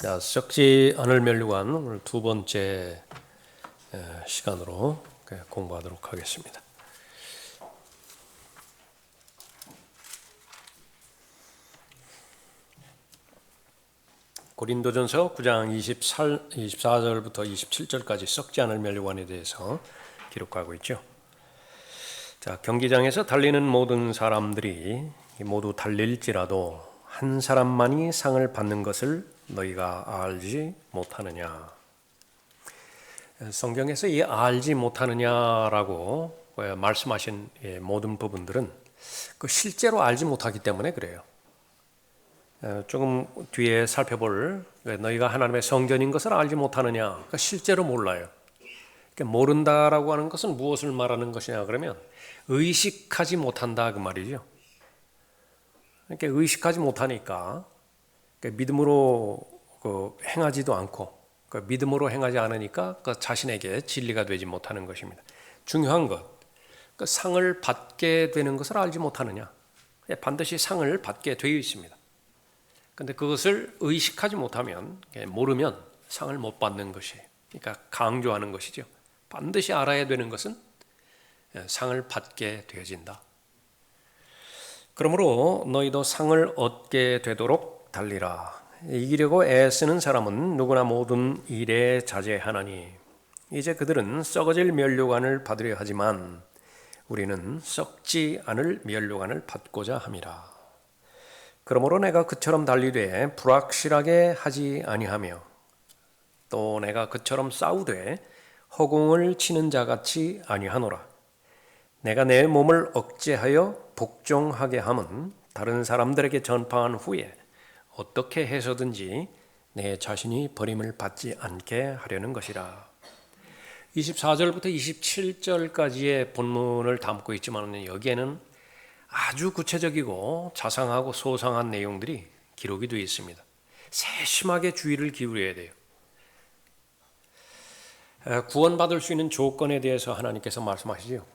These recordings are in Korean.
자, 썩지 않을 면류관 오늘 두 번째 시간으로 공부하도록 하겠습니다. 고린도전서 9장 24절부터 27절까지 썩지 않을 면류관에 대해서 기록하고 있죠. 자, 경기장에서 달리는 모든 사람들이 모두 달릴지라도 한 사람만이 상을 받는 것을 너희가 알지 못하느냐. 성경에서 이 알지 못하느냐라고 말씀하신 모든 부분들은 그 실제로 알지 못하기 때문에 그래요. 조금 뒤에 살펴볼 너희가 하나님의 성전인 것을 알지 못하느냐. 그러니까 실제로 몰라요. 그러니까 모른다라고 하는 것은 무엇을 말하는 것이냐 그러면 의식하지 못한다 그 말이죠. 그러니까 의식하지 못하니까 믿음으로 행하지도 않고 믿음으로 행하지 않으니까 자신에게 진리가 되지 못하는 것입니다. 중요한 것, 상을 받게 되는 것을 알지 못하느냐. 반드시 상을 받게 되어 있습니다. 그런데 그것을 의식하지 못하면, 모르면 상을 못 받는 것이에요. 그러니까 강조하는 것이죠. 반드시 알아야 되는 것은 상을 받게 되어진다. 그러므로 너희도 상을 얻게 되도록 달리라. 이기려고 애쓰는 사람은 누구나 모든 일에 자제하나니 이제 그들은 썩어질 면류관을 받으려 하지만 우리는 썩지 않을 면류관을 받고자 함이라. 그러므로 내가 그처럼 달리되 불확실하게 하지 아니하며 또 내가 그처럼 싸우되 허공을 치는 자같이 아니하노라. 내가 내 몸을 억제하여 복종하게 함은 다른 사람들에게 전파한 후에 어떻게 해서든지 내 자신이 버림을 받지 않게 하려는 것이라. 24절부터 27절까지의 본문을 담고 있지만 여기에는 아주 구체적이고 자상하고 소상한 내용들이 기록이 되어 있습니다. 세심하게 주의를 기울여야 돼요. 구원받을 수 있는 조건에 대해서 하나님께서 말씀하시죠.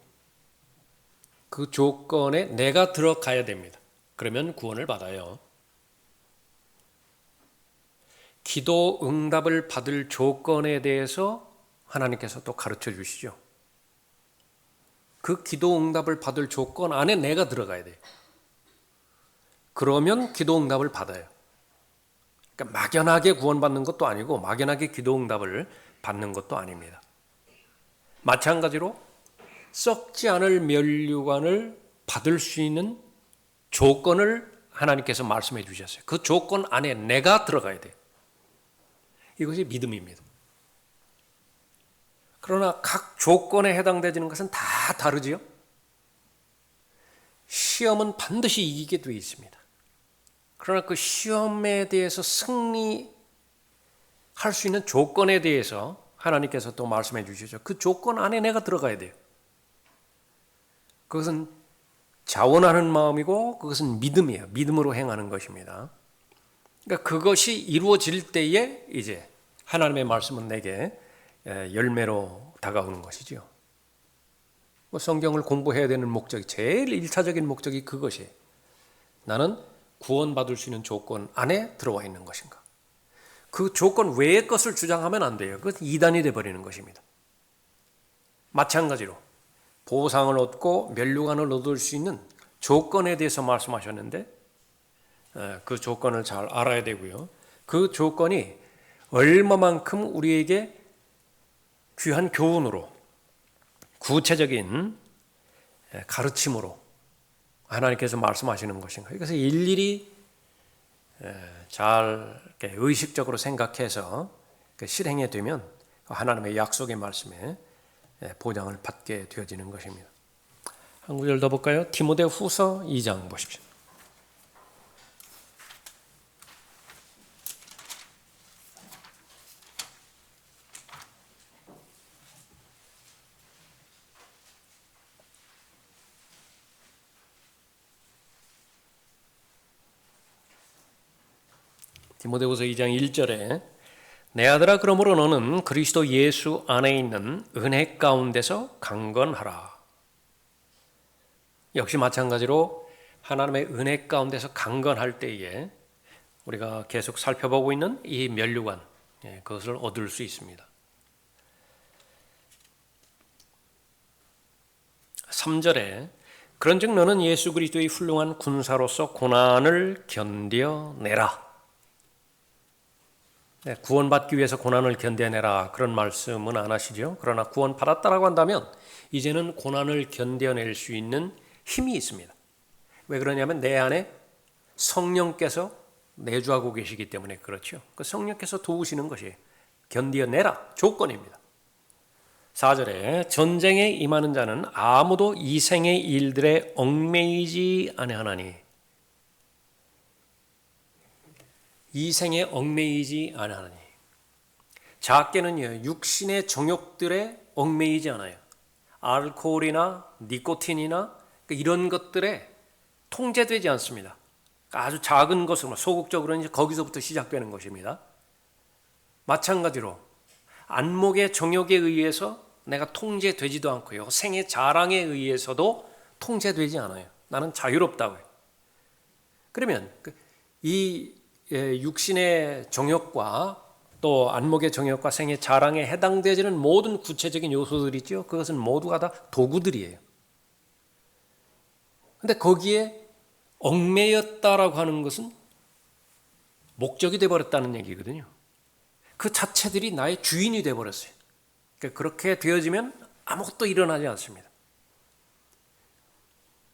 그 조건에 내가 들어가야 됩니다. 그러면 구원을 받아요. 기도 응답을 받을 조건에 대해서 하나님께서 또 가르쳐 주시죠. 그 기도 응답을 받을 조건 안에 내가 들어가야 돼요. 그러면 기도 응답을 받아요. 그러니까 막연하게 구원받는 것도 아니고 막연하게 기도 응답을 받는 것도 아닙니다. 마찬가지로 썩지 않을 면류관을 받을 수 있는 조건을 하나님께서 말씀해 주셨어요. 그 조건 안에 내가 들어가야 돼요. 이것이 믿음입니다. 그러나 각 조건에 해당되는 것은 다 다르지요. 시험은 반드시 이기게 되어 있습니다. 그러나 그 시험에 대해서 승리할 수 있는 조건에 대해서 하나님께서 또 말씀해 주시죠. 그 조건 안에 내가 들어가야 돼요. 그것은 자원하는 마음이고 그것은 믿음이에요. 믿음으로 행하는 것입니다. 그러니까 그것이 이루어질 때에 이제 하나님의 말씀은 내게 열매로 다가오는 것이죠. 성경을 공부해야 되는 목적이 제일 1차적인 목적이 그것이에요. 나는 구원받을 수 있는 조건 안에 들어와 있는 것인가. 그 조건 외의 것을 주장하면 안 돼요. 그것은 이단이 되어버리는 것입니다. 마찬가지로 보상을 얻고 면류관을 얻을 수 있는 조건에 대해서 말씀하셨는데 그 조건을 잘 알아야 되고요. 그 조건이 얼마만큼 우리에게 귀한 교훈으로 구체적인 가르침으로 하나님께서 말씀하시는 것인가. 그래서 일일이 잘 의식적으로 생각해서 실행에 되면 하나님의 약속의 말씀에 보장을 받게 되어지는 것입니다. 한 구절 더 볼까요? 디모데 후서 2장 보십시오. 디모데후서 2장 1절에 내 아들아 그러므로 너는 그리스도 예수 안에 있는 은혜 가운데서 강건하라. 역시 마찬가지로 하나님의 은혜 가운데서 강건할 때에 우리가 계속 살펴보고 있는 이 면류관, 그것을 얻을 수 있습니다. 3절에 그런즉 너는 예수 그리스도의 훌륭한 군사로서 고난을 견뎌내라. 구원받기 위해서 고난을 견뎌내라 그런 말씀은 안 하시죠. 그러나 구원받았다라고 한다면 이제는 고난을 견뎌낼 수 있는 힘이 있습니다. 왜 그러냐면 내 안에 성령께서 내주하고 계시기 때문에 그렇죠. 그 성령께서 도우시는 것이 견뎌내라 조건입니다. 4절에 전쟁에 임하는 자는 아무도 이 생의 일들에 얽매이지 아니하나니, 이 생에 얽매이지 아니하나니. 자학계는요 육신의 정욕들에 얽매이지 않아요. 알코올이나 니코틴이나 이런 것들에 통제되지 않습니다. 아주 작은 것으로 소극적으로는 이제 거기서부터 시작되는 것입니다. 마찬가지로 안목의 정욕에 의해서 내가 통제되지도 않고요. 생의 자랑에 의해서도 통제되지 않아요. 나는 자유롭다고요. 그러면 이 육신의 정욕과 또 안목의 정욕과 생의 자랑에 해당되지는 모든 구체적인 요소들이 있죠. 그것은 모두가 다 도구들이에요. 근데 거기에 얽매였다라고 하는 것은 목적이 되어버렸다는 얘기거든요. 그 자체들이 나의 주인이 되어버렸어요. 그렇게 되어지면 아무것도 일어나지 않습니다.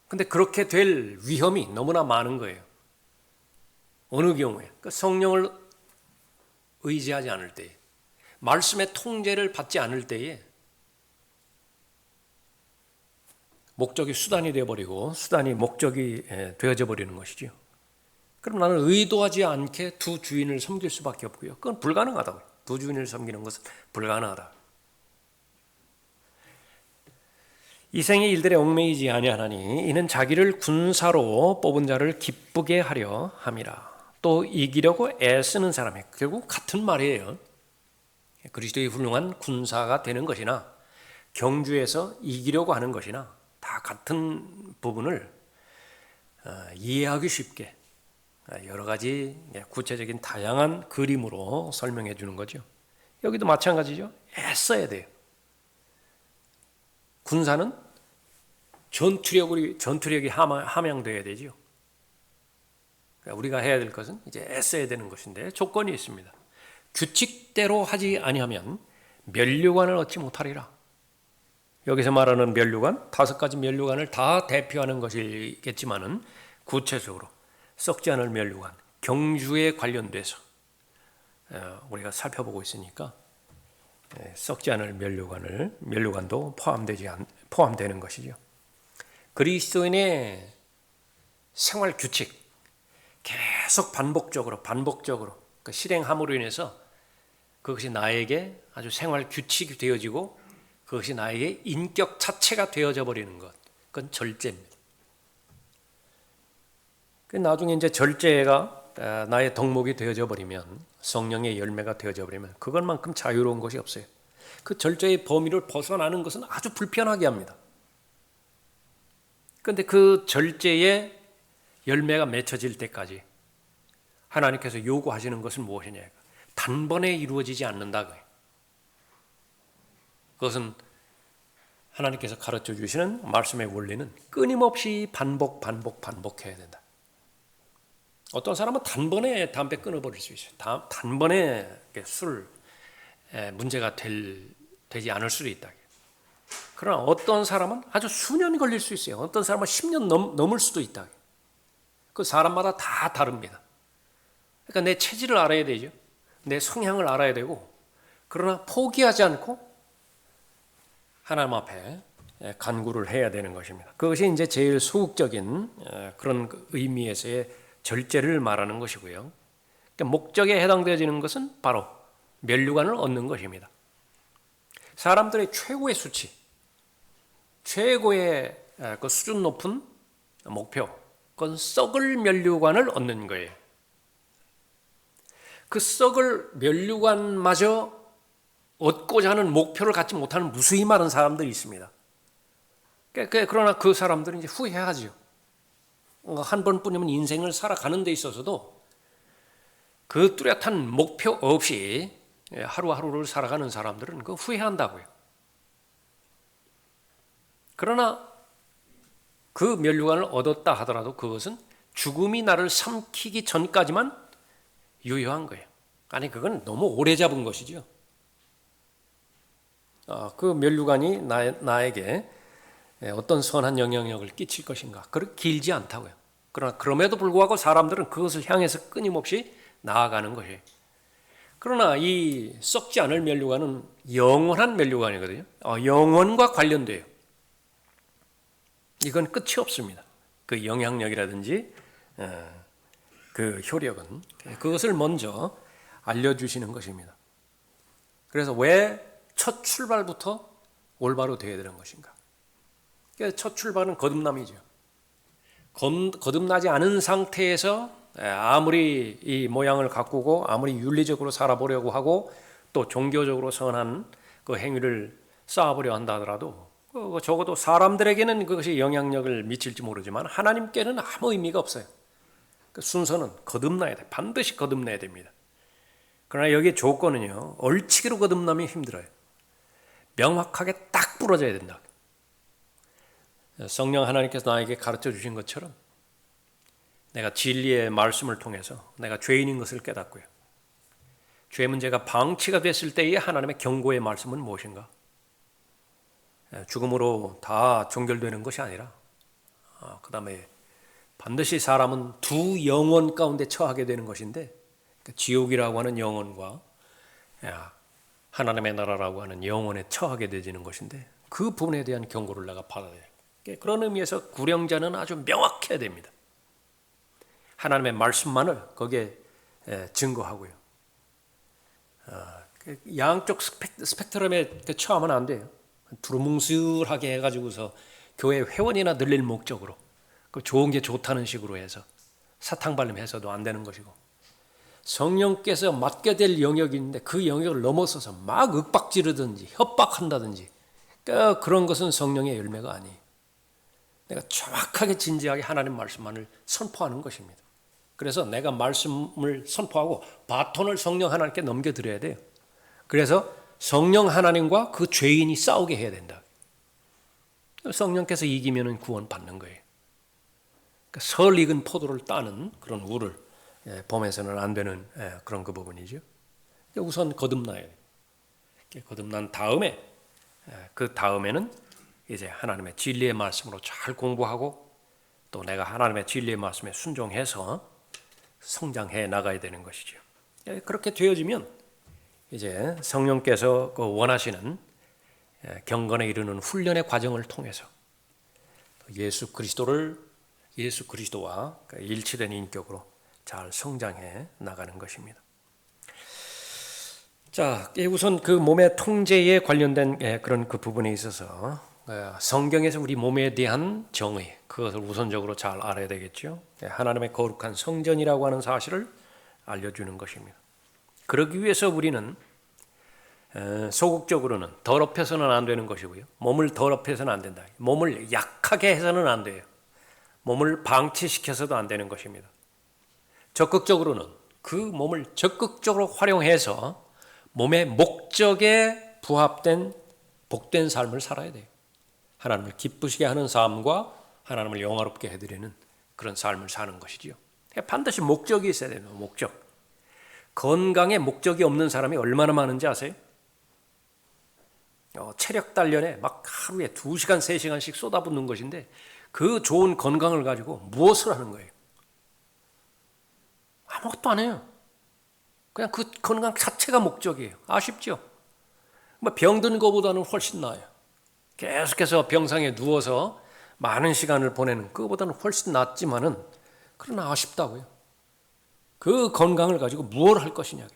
근데 그렇게 될 위험이 너무나 많은 거예요. 어느 경우에 성령을 의지하지 않을 때에, 말씀의 통제를 받지 않을 때에 목적이 수단이 되어버리고 수단이 목적이 되어져 버리는 것이죠. 그럼 나는 의도하지 않게 두 주인을 섬길 수밖에 없고요. 그건 불가능하다고요. 두 주인을 섬기는 것은 불가능하다. 이 생의 일들에 얽매이지 아니하나니 이는 자기를 군사로 뽑은 자를 기쁘게 하려 함이라. 또 이기려고 애쓰는 사람이, 결국 같은 말이에요. 그리스도의 훌륭한 군사가 되는 것이나 경주에서 이기려고 하는 것이나 다 같은 부분을 이해하기 쉽게 여러 가지 구체적인 다양한 그림으로 설명해 주는 거죠. 여기도 마찬가지죠. 애써야 돼요. 군사는 전투력이 함양되어야 되죠. 우리가 해야 될 것은 이제 애써야 되는 것인데 조건이 있습니다. 규칙대로 하지 아니하면 면류관을 얻지 못하리라. 여기서 말하는 면류관, 5가지 면류관을 다 대표하는 것이겠지만은 구체적으로 썩지 않을 면류관, 경주에 관련돼서 우리가 살펴보고 있으니까 썩지 않을 면류관도 포함되는 것이죠. 그리스도인의 생활 규칙, 계속 반복적으로 실행함으로 인해서 그것이 나에게 아주 생활 규칙이 되어지고 그것이 나에게 인격 자체가 되어져 버리는 것, 그건 절제입니다. 나중에 이제 절제가 나의 덕목이 되어져 버리면, 성령의 열매가 되어져 버리면 그것만큼 자유로운 것이 없어요. 그 절제의 범위를 벗어나는 것은 아주 불편하게 합니다. 그런데 그 절제의 열매가 맺혀질 때까지 하나님께서 요구하시는 것은 무엇이냐? 단번에 이루어지지 않는다. 그것은 하나님께서 가르쳐 주시는 말씀의 원리는 끊임없이 반복해야 된다. 어떤 사람은 단번에 담배 끊어버릴 수 있어요. 단번에 술 문제가 되지 않을 수도 있다. 그러나 어떤 사람은 아주 수년이 걸릴 수 있어요. 어떤 사람은 10년 넘을 수도 있다. 그 사람마다 다 다릅니다. 그러니까 내 체질을 알아야 되죠. 내 성향을 알아야 되고, 그러나 포기하지 않고 하나님 앞에 간구를 해야 되는 것입니다. 그것이 이제 제일 소극적인 그런 의미에서의 절제를 말하는 것이고요. 그러니까 목적에 해당되어지는 것은 바로 면류관을 얻는 것입니다. 사람들의 최고의 수치, 최고의 그 수준 높은 목표, 그건 썩을 면류관을 얻는 거예요. 그 썩을 면류관마저 얻고자 하는 목표를 갖지 못하는 무수히 많은 사람들이 있습니다. 그러나 그 사람들은 이제 후회하죠. 한 번뿐이면 인생을 살아가는 데 있어서도 그 뚜렷한 목표 없이 하루하루를 살아가는 사람들은 그 후회한다고요. 그러나 그 면류관을 얻었다 하더라도 그것은 죽음이 나를 삼키기 전까지만 유효한 거예요. 아니 그건 너무 오래 잡은 것이죠. 그 면류관이 나에게 어떤 선한 영향력을 끼칠 것인가? 그렇게 길지 않다고요. 그러나 그럼에도 불구하고 사람들은 그것을 향해서 끊임없이 나아가는 것이에요. 그러나 이 썩지 않을 면류관은 영원한 면류관이거든요. 영원과 관련돼요. 이건 끝이 없습니다. 그 영향력이라든지 그 효력은 그것을 먼저 알려주시는 것입니다. 그래서 왜 첫 출발부터 올바로 되어야 되는 것인가? 첫 출발은 거듭남이죠. 거듭나지 않은 상태에서 아무리 이 모양을 가꾸고 아무리 윤리적으로 살아보려고 하고 또 종교적으로 선한 그 행위를 쌓아보려 한다 하더라도 적어도 사람들에게는 그것이 영향력을 미칠지 모르지만 하나님께는 아무 의미가 없어요. 그 순서는 거듭나야 돼. 반드시 거듭나야 됩니다. 그러나 여기에 조건은요. 얼치기로 거듭나면 힘들어요. 명확하게 딱 부러져야 된다. 성령 하나님께서 나에게 가르쳐 주신 것처럼 내가 진리의 말씀을 통해서 내가 죄인인 것을 깨닫고요. 죄 문제가 방치가 됐을 때의 하나님의 경고의 말씀은 무엇인가? 죽음으로 다 종결되는 것이 아니라 그 다음에 반드시 사람은 두 영혼 가운데 처하게 되는 것인데 지옥이라고 하는 영혼과 하나님의 나라라고 하는 영혼에 처하게 되지는 것인데 그 부분에 대한 경고를 내가 받아야 돼요. 그런 의미에서 구령자는 아주 명확해야 됩니다. 하나님의 말씀만을 거기에 증거하고요. 양쪽 스펙트럼에 처하면 안 돼요. 두루뭉술하게 해가지고서 교회 회원이나 늘릴 목적으로 그 좋은 게 좋다는 식으로 해서 사탕발림해서도 안 되는 것이고 성령께서 맡게 될 영역이 있는데 그 영역을 넘어서서 막 윽박지르든지 협박한다든지 그런 것은 성령의 열매가 아니에요. 내가 정확하게 진지하게 하나님 말씀만을 선포하는 것입니다. 그래서 내가 말씀을 선포하고 바톤을 성령 하나님께 넘겨드려야 돼요. 그래서 성령 하나님과 그 죄인이 싸우게 해야 된다. 성령께서 이기면 구원 받는 거예요. 그러니까 설 익은 포도를 따는 그런 우를 범해서는 안 되는 그런 그 부분이죠. 우선 거듭나야 돼요. 거듭난 다음에 그 다음에는 이제 하나님의 진리의 말씀으로 잘 공부하고 또 내가 하나님의 진리의 말씀에 순종해서 성장해 나가야 되는 것이죠. 그렇게 되어지면 이제 성령께서 그 원하시는 경건에 이르는 훈련의 과정을 통해서 예수 그리스도와 일치된 인격으로 잘 성장해 나가는 것입니다. 자, 우선 그 몸의 통제에 관련된 그런 그 부분에 있어서 성경에서 우리 몸에 대한 정의 그것을 우선적으로 잘 알아야 되겠죠. 하나님의 거룩한 성전이라고 하는 사실을 알려주는 것입니다. 그러기 위해서 우리는 소극적으로는 더럽혀서는 안 되는 것이고요. 몸을 더럽혀서는 안 된다. 몸을 약하게 해서는 안 돼요. 몸을 방치시켜서도 안 되는 것입니다. 적극적으로는 그 몸을 적극적으로 활용해서 몸의 목적에 부합된 복된 삶을 살아야 돼요. 하나님을 기쁘시게 하는 삶과 하나님을 영화롭게 해드리는 그런 삶을 사는 것이지요. 반드시 목적이 있어야 돼요. 목적. 건강에 목적이 없는 사람이 얼마나 많은지 아세요? 체력 단련에 막 하루에 2시간, 3시간씩 쏟아붓는 것인데 그 좋은 건강을 가지고 무엇을 하는 거예요? 아무것도 안 해요. 그냥 그 건강 자체가 목적이에요. 아쉽죠? 병든 것보다는 훨씬 나아요. 계속해서 병상에 누워서 많은 시간을 보내는 그것보다는 훨씬 낫지만은 그러나 아쉽다고요. 그 건강을 가지고 무엇을 할 것이냐.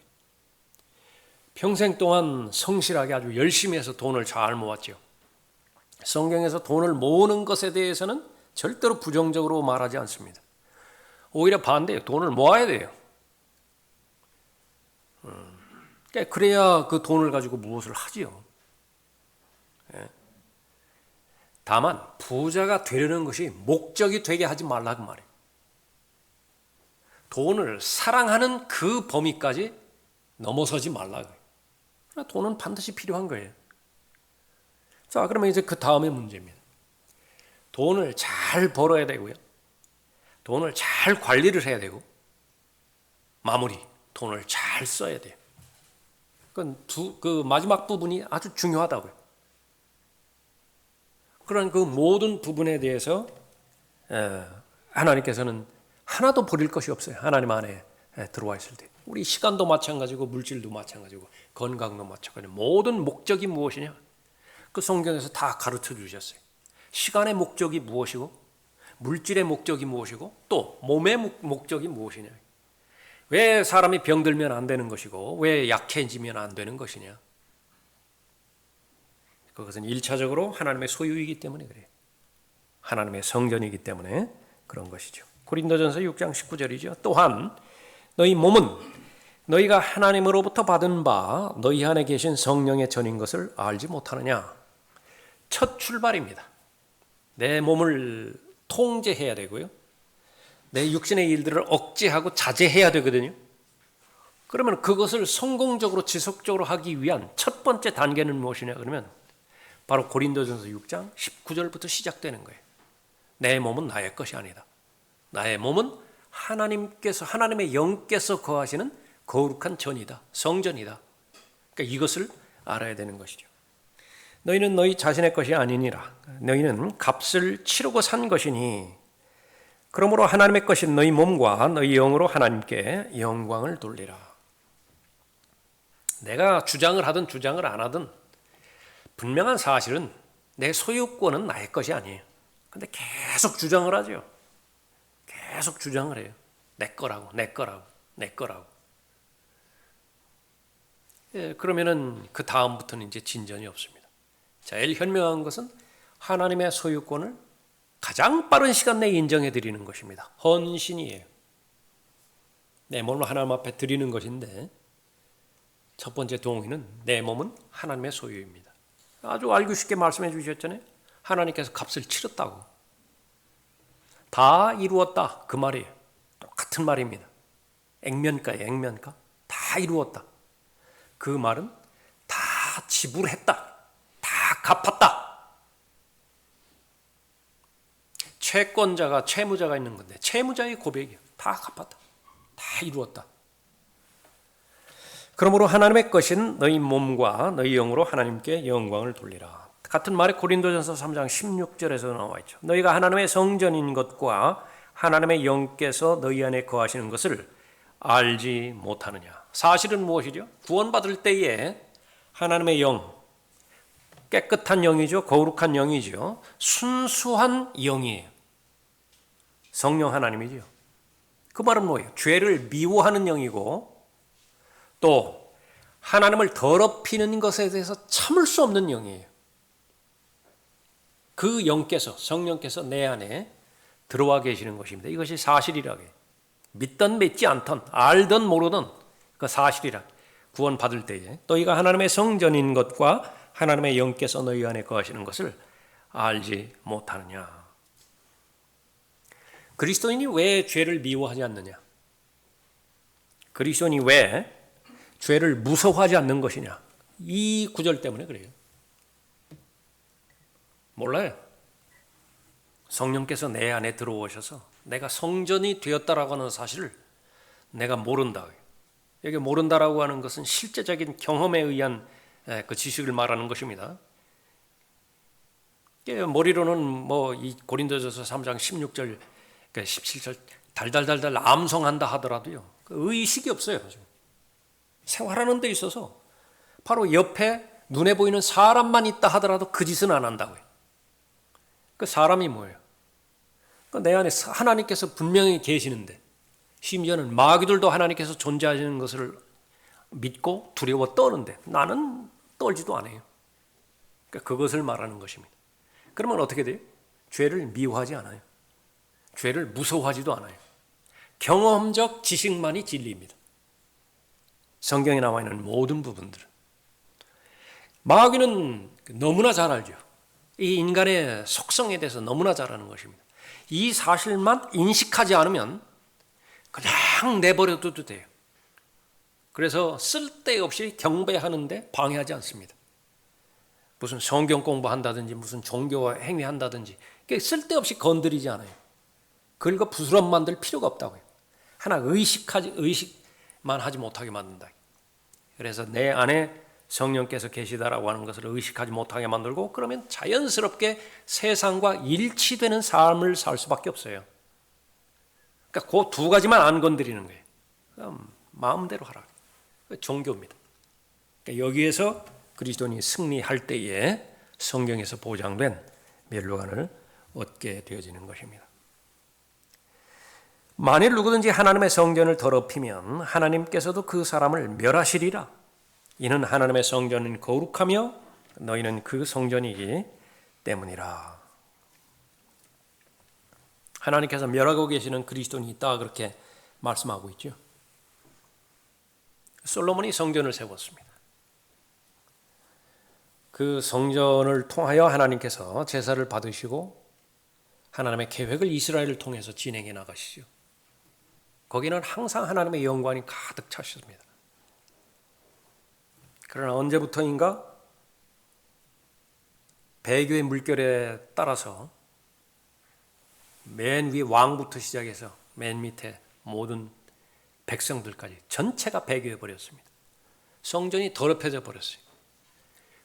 평생 동안 성실하게 아주 열심히 해서 돈을 잘 모았죠. 성경에서 돈을 모으는 것에 대해서는 절대로 부정적으로 말하지 않습니다. 오히려 반대예요. 돈을 모아야 돼요. 그래야 그 돈을 가지고 무엇을 하지요. 다만 부자가 되려는 것이 목적이 되게 하지 말라고 말해요. 돈을 사랑하는 그 범위까지 넘어서지 말라고요. 돈은 반드시 필요한 거예요. 자, 그러면 이제 그 다음의 문제입니다. 돈을 잘 벌어야 되고요. 돈을 잘 관리를 해야 되고, 마무리, 돈을 잘 써야 돼요. 그 마지막 부분이 아주 중요하다고요. 그런 그 모든 부분에 대해서 하나님께서는 하나도 버릴 것이 없어요. 하나님 안에 들어와 있을 때. 우리 시간도 마찬가지고 물질도 마찬가지고 건강도 마찬가지고 모든 목적이 무엇이냐? 그 성경에서 다 가르쳐 주셨어요. 시간의 목적이 무엇이고 물질의 목적이 무엇이고 또 몸의 목적이 무엇이냐? 왜 사람이 병들면 안 되는 것이고 왜 약해지면 안 되는 것이냐? 그것은 1차적으로 하나님의 소유이기 때문에 그래요. 하나님의 성전이기 때문에 그런 것이죠. 고린도전서 6장 19절이죠. 또한 너희 몸은 너희가 하나님으로부터 받은 바 너희 안에 계신 성령의 전인 것을 알지 못하느냐? 첫 출발입니다. 내 몸을 통제해야 되고요. 내 육신의 일들을 억제하고 자제해야 되거든요. 그러면 그것을 성공적으로 지속적으로 하기 위한 첫 번째 단계는 무엇이냐? 그러면 바로 고린도전서 6장 19절부터 시작되는 거예요. 내 몸은 나의 것이 아니다. 나의 몸은 하나님의 영께서 거하시는 거룩한 전이다. 성전이다. 그러니까 이것을 알아야 되는 것이죠. 너희는 너희 자신의 것이 아니니라. 너희는 값을 치르고 산 것이니 그러므로 하나님의 것인 너희 몸과 너희 영으로 하나님께 영광을 돌리라. 내가 주장을 하든 주장을 안 하든 분명한 사실은 내 소유권은 나의 것이 아니에요. 근데 계속 주장을 하죠. 계속 주장을 해요. 내 거라고, 내 거라고, 내 거라고. 그러면은 그 다음부터는 이제 진전이 없습니다. 제일 현명한 것은 하나님의 소유권을 가장 빠른 시간 내에 인정해 드리는 것입니다. 헌신이에요. 내 몸을 하나님 앞에 드리는 것인데 첫 번째 동의는 내 몸은 하나님의 소유입니다. 아주 알기 쉽게 말씀해 주셨잖아요. 하나님께서 값을 치렀다고. 다 이루었다. 그 말이에요. 똑같은 말입니다. 액면가예요. 액면가. 다 이루었다. 그 말은 다 지불했다. 다 갚았다. 채권자가 채무자가 있는 건데 채무자의 고백이에요. 다 갚았다. 다 이루었다. 그러므로 하나님의 것인 너희 몸과 너희 영으로 하나님께 영광을 돌리라. 같은 말이 고린도전서 3장 16절에서 나와 있죠. 너희가 하나님의 성전인 것과 하나님의 영께서 너희 안에 거하시는 것을 알지 못하느냐. 사실은 무엇이죠? 구원받을 때에 하나님의 영, 깨끗한 영이죠. 거룩한 영이죠. 순수한 영이에요. 성령 하나님이죠. 그 말은 뭐예요? 죄를 미워하는 영이고 또 하나님을 더럽히는 것에 대해서 참을 수 없는 영이에요. 그 영께서 성령께서 내 안에 들어와 계시는 것입니다. 이것이 사실이라고 해요. 믿든 믿지 않든 알든 모르든 그 사실이라. 구원받을 때에 너희가 하나님의 성전인 것과 하나님의 영께서 너희 안에 거하시는 것을 알지 못하느냐. 그리스도인이 왜 죄를 미워하지 않느냐? 그리스도인이 왜 죄를 무서워하지 않는 것이냐? 이 구절 때문에 그래요. 몰라요. 성령께서 내 안에 들어오셔서 내가 성전이 되었다라고 하는 사실을 내가 모른다. 여기 모른다라고 하는 것은 실제적인 경험에 의한 그 지식을 말하는 것입니다. 머리로는 뭐 이 고린도전서 3장 16절, 17절 달달달달 암송한다 하더라도요. 그 의식이 없어요. 생활하는 데 있어서 바로 옆에 눈에 보이는 사람만 있다 하더라도 그 짓은 안 한다고요. 그 사람이 뭐예요? 내 안에 하나님께서 분명히 계시는데 심지어는 마귀들도 하나님께서 존재하시는 것을 믿고 두려워 떠는데 나는 떨지도 않아요. 그러니까 그것을 말하는 것입니다. 그러면 어떻게 돼요? 죄를 미워하지 않아요. 죄를 무서워하지도 않아요. 경험적 지식만이 진리입니다. 성경에 나와 있는 모든 부분들은. 마귀는 너무나 잘 알죠. 이 인간의 속성에 대해서 너무나 잘 아는 것입니다. 이 사실만 인식하지 않으면 그냥 내버려둬도 돼요. 그래서 쓸데없이 경배하는데 방해하지 않습니다. 무슨 성경 공부한다든지 무슨 종교 행위한다든지 쓸데없이 건드리지 않아요. 그걸 부스럼 만들 필요가 없다고요. 하나 의식만 하지 못하게 만든다. 그래서 내 안에 성령께서 계시다라고 하는 것을 의식하지 못하게 만들고, 그러면 자연스럽게 세상과 일치되는 삶을 살 수밖에 없어요. 그러니까 그 두 가지만 안 건드리는 거예요. 그럼 마음대로 하라. 종교입니다. 그러니까 여기에서 그리스도인이 승리할 때에 성경에서 보장된 멸류관을 얻게 되어지는 것입니다. 만일 누구든지 하나님의 성전을 더럽히면 하나님께서도 그 사람을 멸하시리라. 이는 하나님의 성전은 거룩하며 너희는 그 성전이기 때문이라. 하나님께서 멸하고 계시는 그리스도인이 있다, 그렇게 말씀하고 있죠. 솔로몬이 성전을 세웠습니다. 그 성전을 통하여 하나님께서 제사를 받으시고 하나님의 계획을 이스라엘을 통해서 진행해 나가시죠. 거기는 항상 하나님의 영광이 가득 차셨습니다. 그러나 언제부터인가 배교의 물결에 따라서 맨 위 왕부터 시작해서 맨 밑에 모든 백성들까지 전체가 배교해 버렸습니다. 성전이 더럽혀져 버렸어요.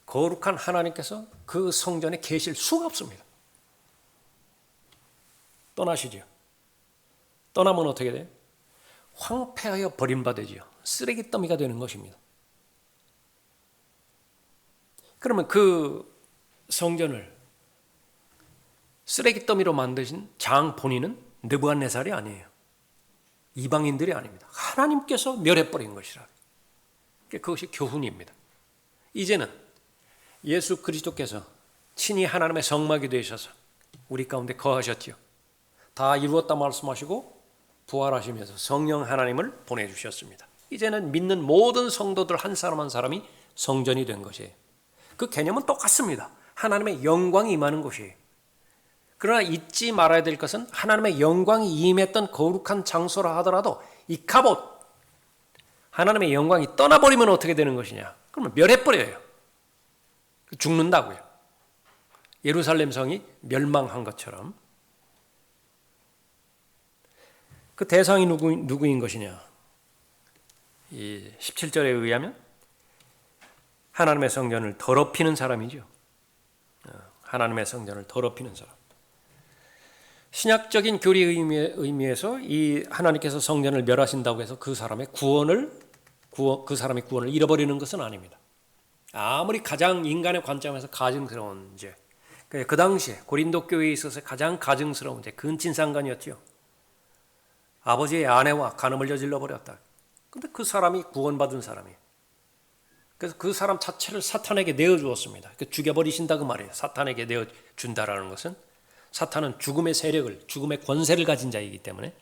거룩한 하나님께서 그 성전에 계실 수가 없습니다. 떠나시죠. 떠나면 어떻게 돼요? 황폐하여 버림받으지요. 쓰레기 더미가 되는 것입니다. 그러면 그 성전을 쓰레기 더미로 만드신 장 본인은 느부갓네살이 아니에요. 이방인들이 아닙니다. 하나님께서 멸해버린 것이라. 그것이 교훈입니다. 이제는 예수 그리스도께서 친히 하나님의 성막이 되셔서 우리 가운데 거하셨지요. 다 이루었다 말씀하시고 부활하시면서 성령 하나님을 보내주셨습니다. 이제는 믿는 모든 성도들 한 사람 한 사람이 성전이 된 것이에요. 그 개념은 똑같습니다. 하나님의 영광이 임하는 곳이에요. 그러나 잊지 말아야 될 것은 하나님의 영광이 임했던 거룩한 장소라 하더라도 이 갑옷, 하나님의 영광이 떠나버리면 어떻게 되는 것이냐? 그러면 멸해버려요. 죽는다고요. 예루살렘 성이 멸망한 것처럼. 그 대상이 누구인 것이냐? 이 17절에 의하면 하나님의 성전을 더럽히는 사람이죠. 하나님의 성전을 더럽히는 사람. 신약적인 교리 의미에서 이 하나님께서 성전을 멸하신다고 해서 그 사람이 구원을 잃어버리는 것은 아닙니다. 아무리 가장 인간의 관점에서 가증스러운 죄, 그 당시에 고린도 교회에 있어서 가장 가증스러운 죄, 근친상간이었죠. 아버지의 아내와 간음을 저질러 버렸다. 근데 그 사람이 구원받은 사람이에요. 그래서 그 사람 자체를 사탄에게 내어주었습니다. 죽여버리신다 그 말이에요. 사탄에게 내어준다라는 것은 사탄은 죽음의 세력을, 죽음의 권세를 가진 자이기 때문에.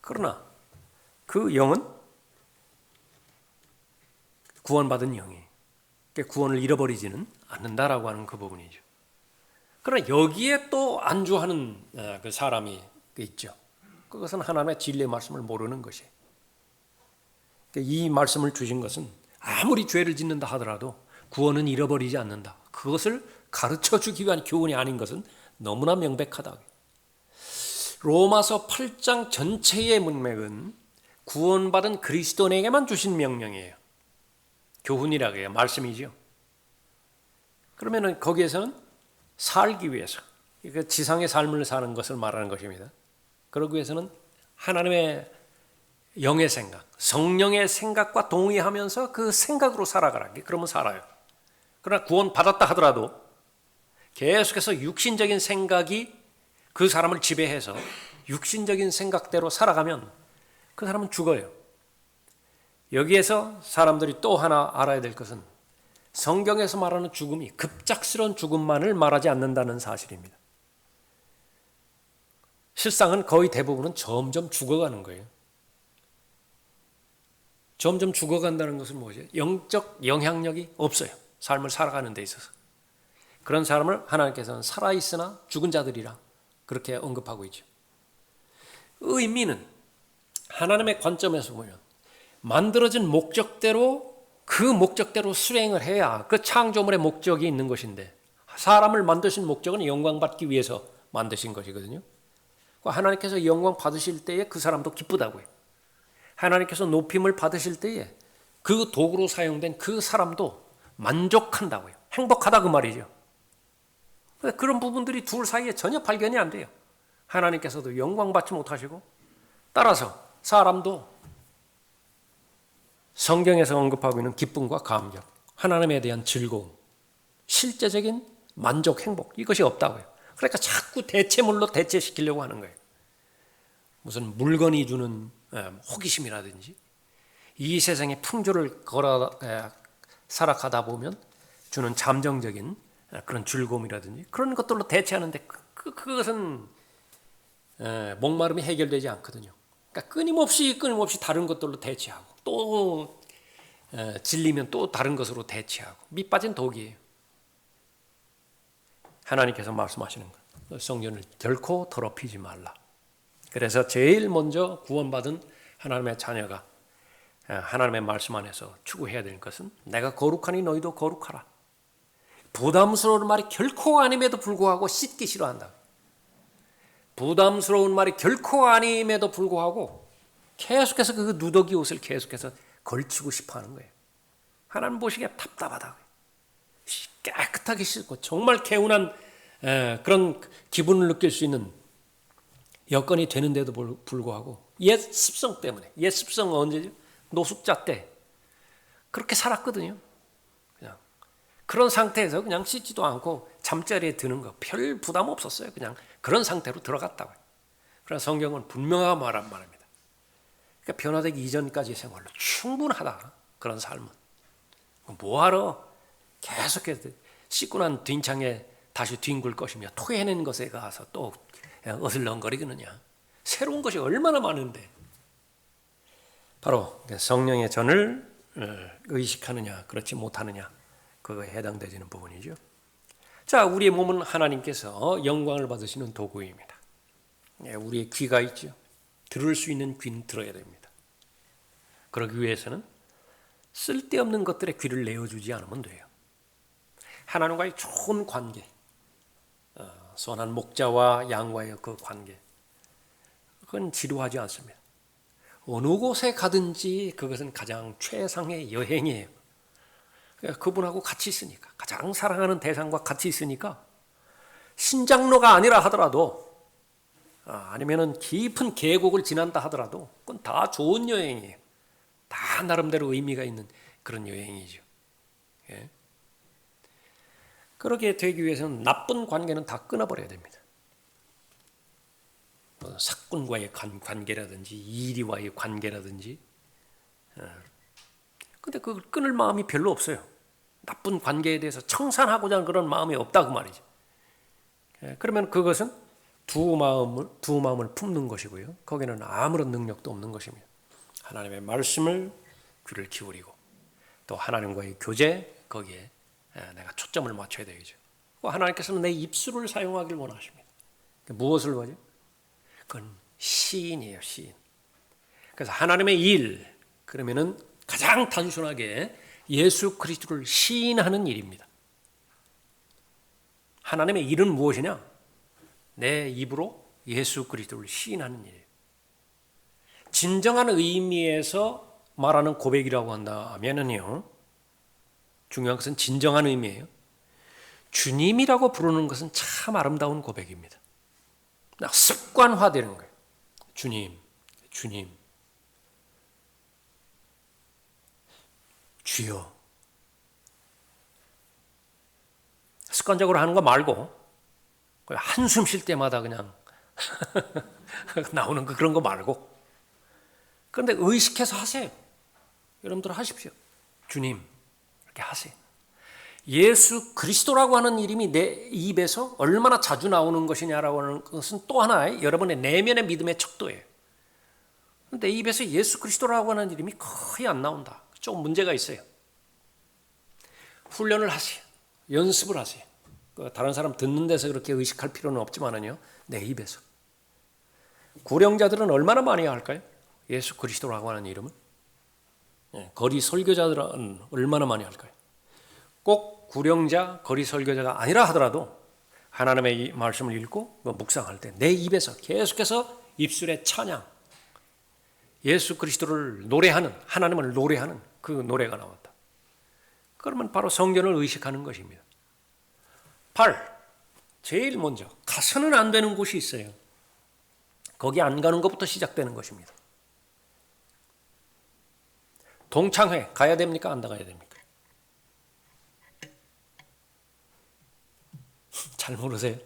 그러나 그 영은 구원받은 영이 구원을 잃어버리지는 않는다라고 하는 그 부분이죠. 그러나 여기에 또 안주하는 그 사람이 있죠. 그것은 하나님의 진리의 말씀을 모르는 것이에요. 이 말씀을 주신 것은 아무리 죄를 짓는다 하더라도 구원은 잃어버리지 않는다. 그것을 가르쳐주기 위한 교훈이 아닌 것은 너무나 명백하다. 로마서 8장 전체의 문맥은 구원받은 그리스도인에게만 주신 명령이에요. 교훈이라고 해요. 말씀이죠. 그러면 거기에서는 살기 위해서, 지상의 삶을 사는 것을 말하는 것입니다. 그러기 위해서는 하나님의 영의 생각, 성령의 생각과 동의하면서 그 생각으로 살아가라. 그러면 살아요. 그러나 구원 받았다 하더라도 계속해서 육신적인 생각이 그 사람을 지배해서 육신적인 생각대로 살아가면 그 사람은 죽어요. 여기에서 사람들이 또 하나 알아야 될 것은 성경에서 말하는 죽음이 급작스러운 죽음만을 말하지 않는다는 사실입니다. 실상은 거의 대부분은 점점 죽어가는 거예요. 점점 죽어간다는 것은 뭐죠? 영적 영향력이 없어요. 삶을 살아가는 데 있어서. 그런 사람을 하나님께서는 살아있으나 죽은 자들이라 그렇게 언급하고 있죠. 의미는 하나님의 관점에서 보면 만들어진 목적대로 그 목적대로 수행을 해야 그 창조물의 목적이 있는 것인데 사람을 만드신 목적은 영광받기 위해서 만드신 것이거든요. 하나님께서 영광 받으실 때에 그 사람도 기쁘다고요. 하나님께서 높임을 받으실 때에 그 도구로 사용된 그 사람도 만족한다고요. 행복하다 그 말이죠. 그런 부분들이 둘 사이에 전혀 발견이 안 돼요. 하나님께서도 영광 받지 못하시고 따라서 사람도 성경에서 언급하고 있는 기쁨과 감격, 하나님에 대한 즐거움, 실제적인 만족, 행복 이것이 없다고요. 그러니까 자꾸 대체물로 대체시키려고 하는 거예요. 무슨 물건이 주는 호기심이라든지 이 세상의 풍조를 걸어 살아가다 보면 주는 잠정적인 그런 즐거움이라든지 그런 것들로 대체하는데 그것은 목마름이 해결되지 않거든요. 그러니까 끊임없이 다른 것들로 대체하고 또 질리면 또 다른 것으로 대체하고 밑빠진 독이에요. 하나님께서 말씀하시는 것, 성전을 결코 더럽히지 말라. 그래서 제일 먼저 구원받은 하나님의 자녀가 하나님의 말씀 안에서 추구해야 될 것은 내가 거룩하니 너희도 거룩하라. 부담스러운 말이 결코 아님에도 불구하고 씻기 싫어한다. 부담스러운 말이 결코 아님에도 불구하고 계속해서 그 누더기 옷을 계속해서 걸치고 싶어하는 거예요. 하나님 보시기에 답답하다. 깨끗하게 씻고 정말 개운한 그런 기분을 느낄 수 있는 여건이 되는데도 불구하고 옛 습성 때문에, 옛 습성은 언제죠? 노숙자 때 그렇게 살았거든요. 그냥 그런 상태에서 그냥 씻지도 않고 잠자리에 드는 거 별 부담 없었어요. 그냥 그런 상태로 들어갔다고요. 그래서 성경은 분명하게 말한 말입니다. 그러니까 변화되기 이전까지의 생활로 충분하다. 그런 삶은. 뭐하러 계속해서 씻고 난 뒷창에 다시 뒹굴 것이며 토해낸 것에 가서 또 어슬렁거리느냐. 새로운 것이 얼마나 많은데. 바로 성령의 전을 의식하느냐 그렇지 못하느냐 그거에 해당되는 부분이죠. 자, 우리의 몸은 하나님께서 영광을 받으시는 도구입니다. 우리의 귀가 있죠. 들을 수 있는 귀는 들어야 됩니다. 그러기 위해서는 쓸데없는 것들에 귀를 내어주지 않으면 돼요. 하나님과의 좋은 관계, 선한 목자와 양과의 그 관계, 그건 지루하지 않습니다. 어느 곳에 가든지 그것은 가장 최상의 여행이에요. 그분하고 같이 있으니까, 가장 사랑하는 대상과 같이 있으니까 신장로가 아니라 하더라도 아니면은 깊은 계곡을 지난다 하더라도 그건 다 좋은 여행이에요. 다 나름대로 의미가 있는 그런 여행이죠. 예. 그렇게 되기 위해서는 나쁜 관계는 다 끊어버려야 됩니다. 사꾼과의 관계라든지 이리와의 관계라든지. 근데 그걸 끊을 마음이 별로 없어요. 나쁜 관계에 대해서 청산하고자 하는 그런 마음이 없다 그 말이죠. 그러면 그것은 두 마음을 품는 것이고요. 거기는 아무런 능력도 없는 것입니다. 하나님의 말씀을 귀를 기울이고 또 하나님과의 교제 거기에 내가 초점을 맞춰야 되겠죠. 하나님께서는 내 입술을 사용하길 원하십니다. 무엇을 원하죠? 그건 시인이에요, 시인. 그래서 하나님의 일 그러면은 가장 단순하게 예수 그리스도를 시인하는 일입니다. 하나님의 일은 무엇이냐? 내 입으로 예수 그리스도를 시인하는 일이에요. 진정한 의미에서 말하는 고백이라고 한다면은요, 중요한 것은 진정한 의미예요. 주님이라고 부르는 것은 참 아름다운 고백입니다. 습관화되는 거예요. 주님, 주님, 주여. 습관적으로 하는 거 말고 한숨 쉴 때마다 그냥 나오는 그런 거 말고. 그런데 의식해서 하세요. 여러분들 하십시오. 주님 이렇게 하세요. 예수 그리스도라고 하는 이름이 내 입에서 얼마나 자주 나오는 것이냐라고 하는 것은 또 하나의 여러분의 내면의 믿음의 척도예요. 내 입에서 예수 그리스도라고 하는 이름이 거의 안 나온다. 좀 문제가 있어요. 훈련을 하세요. 연습을 하세요. 다른 사람 듣는 데서 그렇게 의식할 필요는 없지만은요, 내 입에서 구령자들은 얼마나 많이 할까요? 예수 그리스도라고 하는 이름은. 거리 설교자들은 얼마나 많이 할까요? 꼭 구령자, 거리 설교자가 아니라 하더라도 하나님의 이 말씀을 읽고 묵상할 때 내 입에서 계속해서 입술에 찬양, 예수 그리스도를 노래하는, 하나님을 노래하는 그 노래가 나왔다. 그러면 바로 성전을 의식하는 것입니다. 8. 제일 먼저 가서는 안 되는 곳이 있어요. 거기 안 가는 것부터 시작되는 것입니다. 동창회 가야 됩니까? 안 가야 됩니까? 잘 모르세요?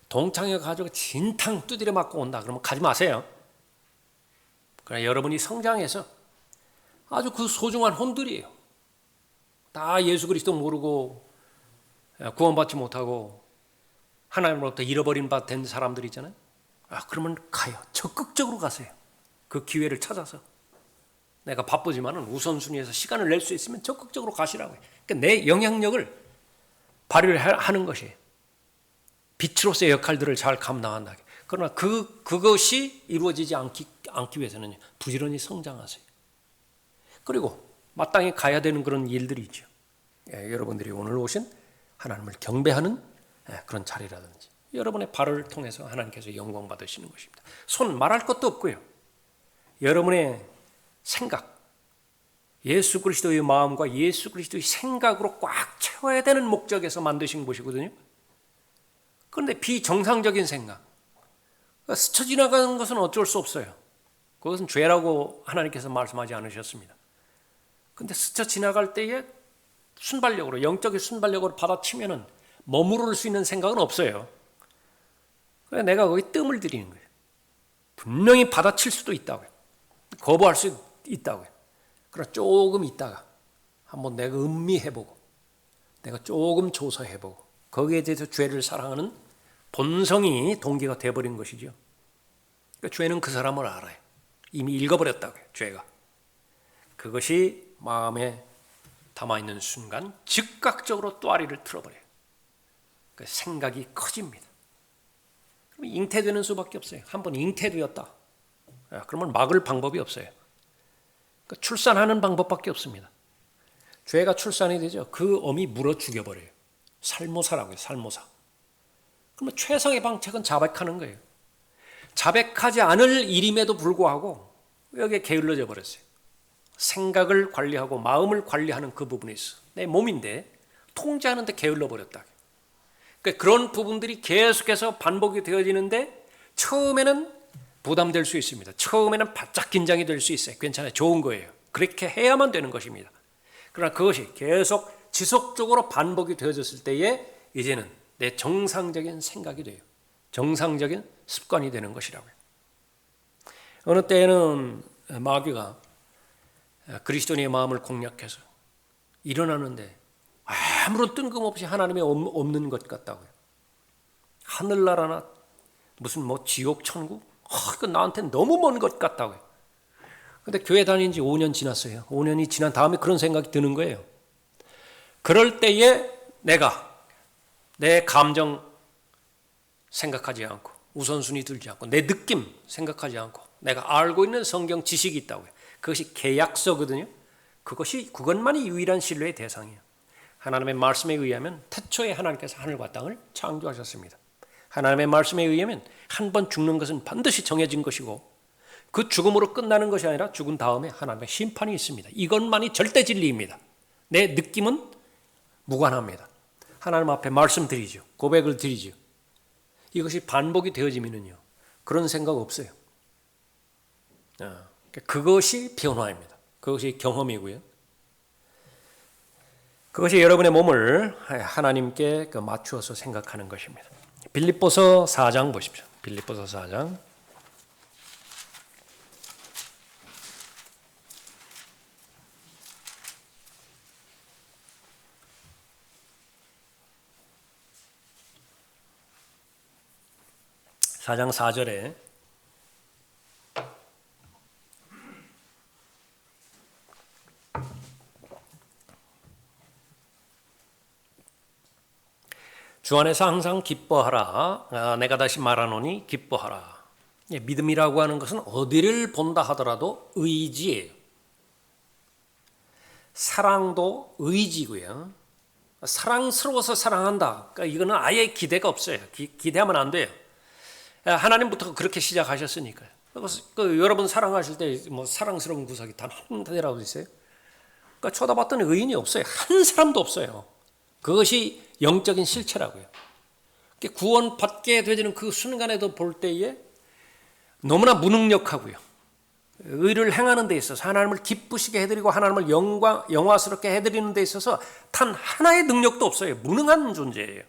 동창회 가지고 진탕 두드려 맞고 온다 그러면 가지 마세요. 그러나 여러분이 성장해서 아주 그 소중한 혼들이에요. 다 예수 그리스도 모르고 구원받지 못하고 하나님으로부터 잃어버린 바 된 사람들 있잖아요. 그러면 가요. 적극적으로 가세요. 그 기회를 찾아서. 내가 바쁘지만은 우선순위에서 시간을 낼 수 있으면 적극적으로 가시라고요. 그러니까 내 영향력을 발휘하는 것이에요. 빛으로서의 역할들을 잘 감당한다. 그러나 그것이 이루어지지 않기 위해서는 부지런히 성장하세요. 그리고 마땅히 가야 되는 그런 일들이 있죠. 여러분들이 오늘 오신 하나님을 경배하는 그런 자리라든지 여러분의 발을 통해서 하나님께서 영광 받으시는 것입니다. 손 말할 것도 없고요. 여러분의 생각, 예수 그리스도의 마음과 예수 그리스도의 생각으로 꽉 채워야 되는 목적에서 만드신 곳이거든요. 그런데 비정상적인 생각, 스쳐 지나가는 것은 어쩔 수 없어요. 그것은 죄라고 하나님께서 말씀하지 않으셨습니다. 그런데 스쳐 지나갈 때에 순발력으로, 영적인 순발력으로 받아치면은 머무를 수 있는 생각은 없어요. 그래서 내가 거기 뜸을 들이는 거예요. 분명히 받아칠 수도 있다고요. 거부할 수 있다고요. 그러나 조금 있다가 한번 내가 음미해보고 내가 조금 조사해보고 거기에 대해서 죄를 사랑하는 본성이 동기가 돼버린 것이죠. 그러니까 죄는 그 사람을 알아요. 이미 읽어버렸다고요. 죄가. 그것이 마음에 담아있는 순간 즉각적으로 또아리를 틀어버려요. 그 생각이 커집니다. 그럼 잉태되는 수밖에 없어요. 한번 잉태되었다. 그러면 막을 방법이 없어요. 그러니까 출산하는 방법밖에 없습니다. 죄가 출산이 되죠. 그 어미 물어 죽여버려요. 살모사라고요. 살모사. 그러면 최상의 방책은 자백하는 거예요. 자백하지 않을 일임에도 불구하고 여기에 게을러져 버렸어요. 생각을 관리하고 마음을 관리하는 그 부분이 있어. 내 몸인데 통제하는데 게을러 버렸다. 그러니까 그런 부분들이 계속해서 반복이 되어지는데 처음에는 부담될 수 있습니다. 처음에는 바짝 긴장이 될 수 있어요. 괜찮아요. 좋은 거예요. 그렇게 해야만 되는 것입니다. 그러나 그것이 계속 지속적으로 반복이 되어졌을 때에 이제는 내 정상적인 생각이 돼요. 정상적인 습관이 되는 것이라고요. 어느 때에는 마귀가 그리스도인의 마음을 공략해서 일어나는데 아무런 뜬금없이 하나님이 없는 것 같다고요. 하늘나라나 무슨 뭐 지옥 천국? 이거 나한테는 너무 먼 것 같다고요. 근데 교회 다닌 지 5년 지났어요. 5년이 지난 다음에 그런 생각이 드는 거예요. 그럴 때에 내가 내 감정 생각하지 않고 우선순위 들지 않고 내 느낌 생각하지 않고 내가 알고 있는 성경 지식이 있다고요. 그것이 계약서거든요. 그것만이 유일한 신뢰의 대상이에요. 하나님의 말씀에 의하면 태초에 하나님께서 하늘과 땅을 창조하셨습니다. 하나님의 말씀에 의하면 한 번 죽는 것은 반드시 정해진 것이고 그 죽음으로 끝나는 것이 아니라 죽은 다음에 하나님의 심판이 있습니다. 이것만이 절대 진리입니다. 내 느낌은 무관합니다. 하나님 앞에 말씀드리죠. 고백을 드리죠. 이것이 반복이 되어지면요. 그런 생각 없어요. 그것이 변화입니다. 그것이 경험이고요. 그것이 여러분의 몸을 하나님께 맞추어서 생각하는 것입니다. 빌립보서 4장 보십시오. 빌립보서 4장. (4장 4절에) 주 안에서 항상 기뻐하라. 내가 다시 말하노니 기뻐하라. 믿음이라고 하는 것은 어디를 본다 하더라도 의지예요. 사랑도 의지고요. 사랑스러워서 사랑한다. 그러니까 이거는 아예 기대가 없어요. 기대하면 안 돼요. 하나님부터 그렇게 시작하셨으니까요. 여러분 사랑하실 때 뭐 사랑스러운 구석이 단 한 군데라도 있어요? 그러니까 쳐다봤더니 의인이 없어요. 한 사람도 없어요. 그것이 영적인 실체라고요. 구원받게 되는 그 순간에도 볼 때에 너무나 무능력하고요. 의를 행하는 데 있어서 하나님을 기쁘시게 해드리고 하나님을 영화스럽게 해드리는 데 있어서 단 하나의 능력도 없어요. 무능한 존재예요.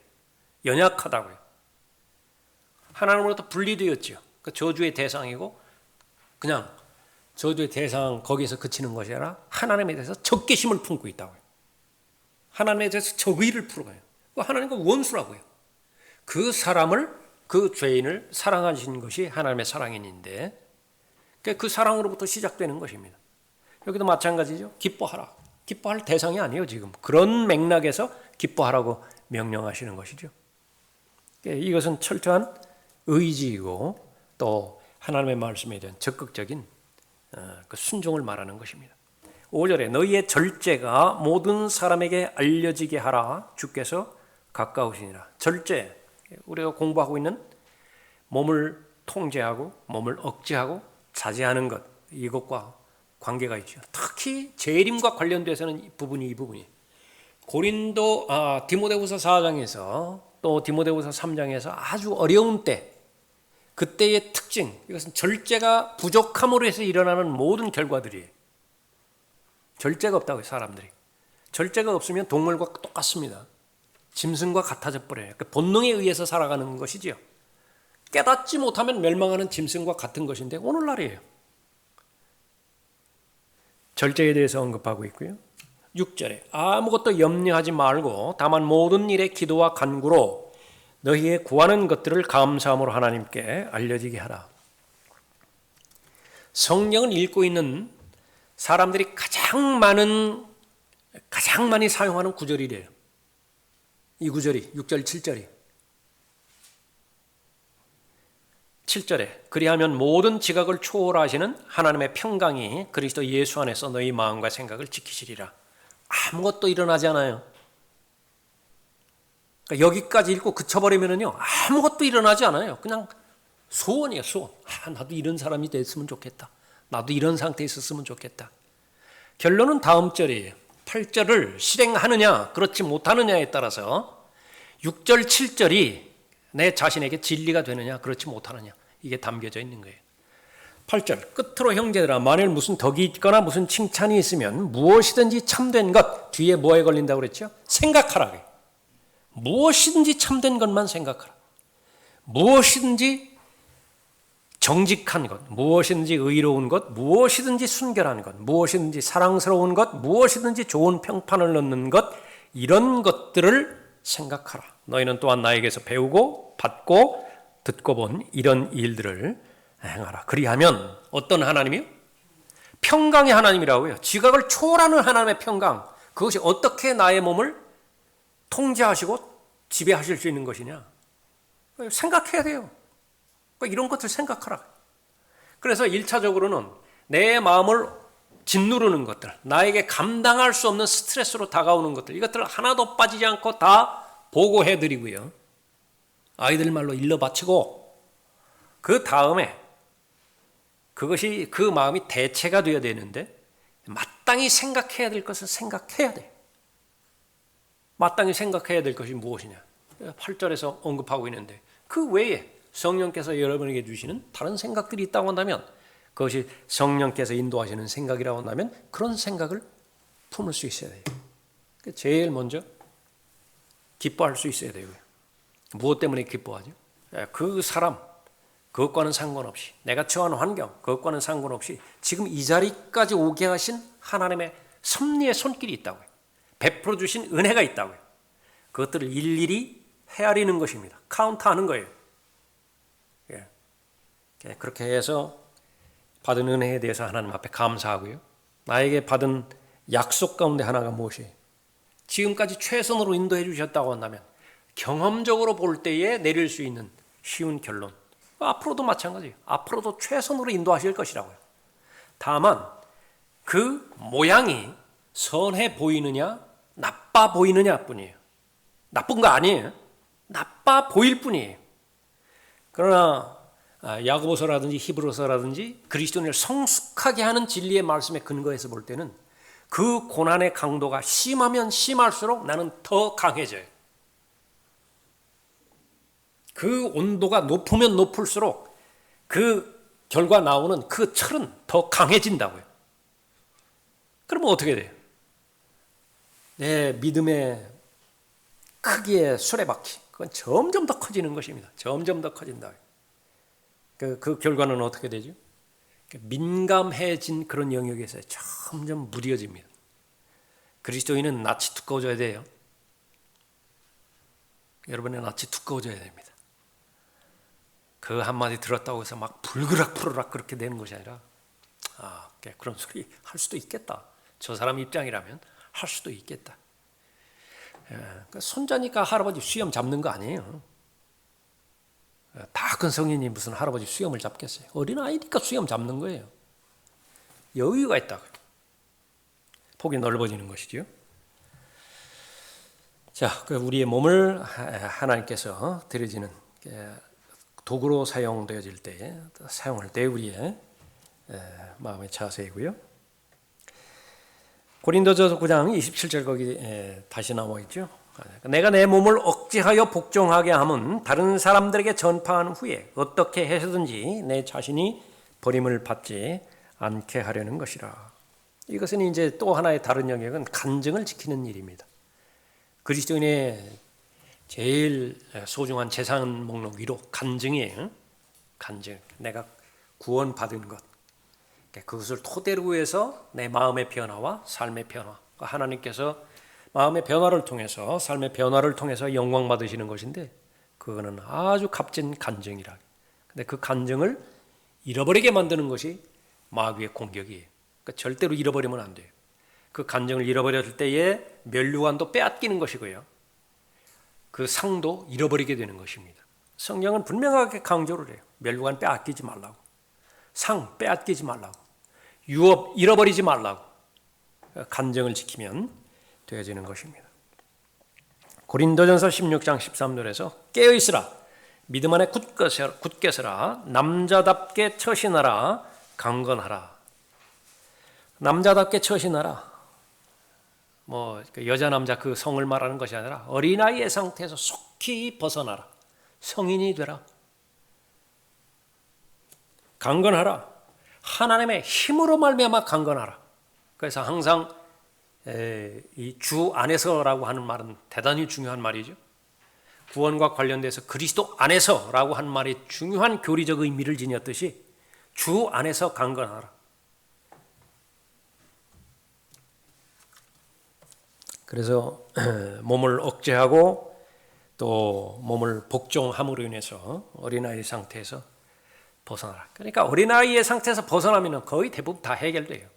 연약하다고요. 하나님으로부터 분리되었죠. 그 저주의 대상이고 그냥 저주의 대상 거기에서 그치는 것이 아니라 하나님에 대해서 적개심을 품고 있다고요. 하나님에 대해서 적의를 풀어가요. 하나님과 원수라고요. 그 사람을, 그 죄인을 사랑하신 것이 하나님의 사랑인인데 그 사랑으로부터 시작되는 것입니다. 여기도 마찬가지죠. 기뻐하라. 기뻐할 대상이 아니에요. 지금 그런 맥락에서 기뻐하라고 명령하시는 것이죠. 이것은 철저한 의지이고 또 하나님의 말씀에 대한 적극적인 그 순종을 말하는 것입니다. 5절에 너희의 절제가 모든 사람에게 알려지게 하라. 주께서 가까우시니라. 절제, 우리가 공부하고 있는 몸을 통제하고 몸을 억제하고 자제하는 것, 이것과 관계가 있죠. 특히 재림과 관련돼서는 이 부분이 디모데후서 4장에서 또 디모데후서 3장에서 아주 어려운 때, 그때의 특징, 이것은 절제가 부족함으로 해서 일어나는 모든 결과들이에요. 절제가 없다고요, 사람들이. 절제가 없으면 동물과 똑같습니다. 짐승과 같아져 버려요. 그러니까 본능에 의해서 살아가는 것이지요. 깨닫지 못하면 멸망하는 짐승과 같은 것인데 오늘날이에요. 절제에 대해서 언급하고 있고요. 6절에 아무것도 염려하지 말고 다만 모든 일에 기도와 간구로 너희의 구하는 것들을 감사함으로 하나님께 알려지게 하라. 성경을 읽고 있는 사람들이 가장 많이 사용하는 구절이래요. 이 구절이 6절 7절이 7절에 그리하면 모든 지각을 초월하시는 하나님의 평강이 그리스도 예수 안에서 너희 마음과 생각을 지키시리라. 아무것도 일어나지 않아요. 그러니까 여기까지 읽고 그쳐버리면요 아무것도 일어나지 않아요. 그냥 소원이에요. 소원. 나도 이런 사람이 됐으면 좋겠다. 나도 이런 상태에 있었으면 좋겠다. 결론은 다음 절이에요. 8절을 실행하느냐 그렇지 못하느냐에 따라서 6절 7절이 내 자신에게 진리가 되느냐 그렇지 못하느냐 이게 담겨져 있는 거예요. 8절 끝으로 형제들아 만일 무슨 덕이 있거나 무슨 칭찬이 있으면 무엇이든지 참된 것 뒤에 뭐에 걸린다고 그랬죠? 생각하라. 무엇이든지 참된 것만 생각하라. 무엇이든지 정직한 것, 무엇이든지 의로운 것, 무엇이든지 순결한 것, 무엇이든지 사랑스러운 것, 무엇이든지 좋은 평판을 얻는 것 이런 것들을 생각하라. 너희는 또한 나에게서 배우고 받고 듣고 본 이런 일들을 행하라. 그리하면 어떤 하나님이요? 평강의 하나님이라고요. 지각을 초월하는 하나님의 평강. 그것이 어떻게 나의 몸을 통제하시고 지배하실 수 있는 것이냐. 생각해야 돼요. 이런 것들 생각하라. 그래서 1차적으로는 내 마음을 짓누르는 것들, 나에게 감당할 수 없는 스트레스로 다가오는 것들, 이것들을 하나도 빠지지 않고 다 보고해드리고요. 아이들 말로 일러 바치고 그 다음에 그것이 그 마음이 대체가 되어야 되는데 마땅히 생각해야 될 것을 생각해야 돼. 마땅히 생각해야 될 것이 무엇이냐. 8절에서 언급하고 있는데 그 외에 성령께서 여러분에게 주시는 다른 생각들이 있다고 한다면 그것이 성령께서 인도하시는 생각이라고 한다면 그런 생각을 품을 수 있어야 돼요. 제일 먼저 기뻐할 수 있어야 돼요. 무엇 때문에 기뻐하죠? 그 사람, 그것과는 상관없이 내가 처한 환경, 그것과는 상관없이 지금 이 자리까지 오게 하신 하나님의 섭리의 손길이 있다고요. 베풀어 주신 은혜가 있다고요. 그것들을 일일이 헤아리는 것입니다. 카운트하는 거예요. 그렇게 해서 받은 은혜에 대해서 하나님 앞에 감사하고요. 나에게 받은 약속 가운데 하나가 무엇이에요? 지금까지 최선으로 인도해 주셨다고 한다면 경험적으로 볼 때에 내릴 수 있는 쉬운 결론. 앞으로도 마찬가지예요. 앞으로도 최선으로 인도하실 것이라고요. 다만 그 모양이 선해 보이느냐 나빠 보이느냐 뿐이에요. 나쁜 거 아니에요. 나빠 보일 뿐이에요. 그러나 야고보서라든지 히브리서라든지 그리스도인을 성숙하게 하는 진리의 말씀에 근거해서 볼 때는 그 고난의 강도가 심하면 심할수록 나는 더 강해져요. 그 온도가 높으면 높을수록 그 결과 나오는 그 철은 더 강해진다고요. 그러면 어떻게 돼요? 내 믿음의 크기의 수레바퀴, 그건 점점 더 커지는 것입니다. 점점 더 커진다. 그 결과는 어떻게 되죠? 민감해진 그런 영역에서 점점 무뎌집니다. 그리스도인은 낯이 두꺼워져야 돼요. 여러분의 낯이 두꺼워져야 됩니다. 그 한마디 들었다고 해서 막 불그락 그렇게 되는 것이 아니라 그런 소리 할 수도 있겠다. 저 사람 입장이라면 할 수도 있겠다. 손자니까 할아버지 수염 잡는 거 아니에요. 다 큰 성인이 무슨 할아버지 수염을 잡겠어요. 어린아이니까 수염 잡는 거예요. 여유가 있다고. 폭이 넓어지는 것이죠. 자, 우리의 몸을 하나님께서 드려지는 도구로 사용되어질 때, 사용할 때 우리의 마음의 자세이고요. 고린도전서 9장 27절 거기 다시 나와 있죠. 내가 내 몸을 억제하여 복종하게 함은 다른 사람들에게 전파한 후에 어떻게 해서든지 내 자신이 버림을 받지 않게 하려는 것이라. 이것은 이제 또 하나의 다른 영역은 간증을 지키는 일입니다. 그리스도인의 제일 소중한 재산 목록 위로 간증이에요. 간증. 내가 구원받은 것. 그것을 토대로 해서 내 마음의 변화와 삶의 변화. 하나님께서 마음의 변화를 통해서 삶의 변화를 통해서 영광 받으시는 것인데 그거는 아주 값진 간증이라. 근데 그 간증을 잃어버리게 만드는 것이 마귀의 공격이에요. 그러니까 절대로 잃어버리면 안 돼요. 그 간증을 잃어버렸을 때에 면류관도 빼앗기는 것이고요. 그 상도 잃어버리게 되는 것입니다. 성경은 분명하게 강조를 해요. 면류관 빼앗기지 말라고. 상 빼앗기지 말라고. 유업 잃어버리지 말라고. 간증을 지키면 되어지는 것입니다. 고린도전서 16장 13절에서 깨어있으라 믿음 안에 굳게 서라 남자답게 처신하라 강건하라. 남자답게 처신하라. 여자 남자 그 성을 말하는 것이 아니라 어린아이의 상태에서 속히 벗어나라. 성인이 되라. 강건하라. 하나님의 힘으로 말미암아 강건하라. 그래서 항상 이 주 안에서라고 하는 말은 대단히 중요한 말이죠. 구원과 관련돼서 그리스도 안에서라고 하는 말이 중요한 교리적 의미를 지녔듯이 주 안에서 강건하라. 그래서 몸을 억제하고 또 몸을 복종함으로 인해서 어린아이 상태에서 벗어나라. 그러니까 어린아이의 상태에서 벗어나면 거의 대부분 다 해결돼요.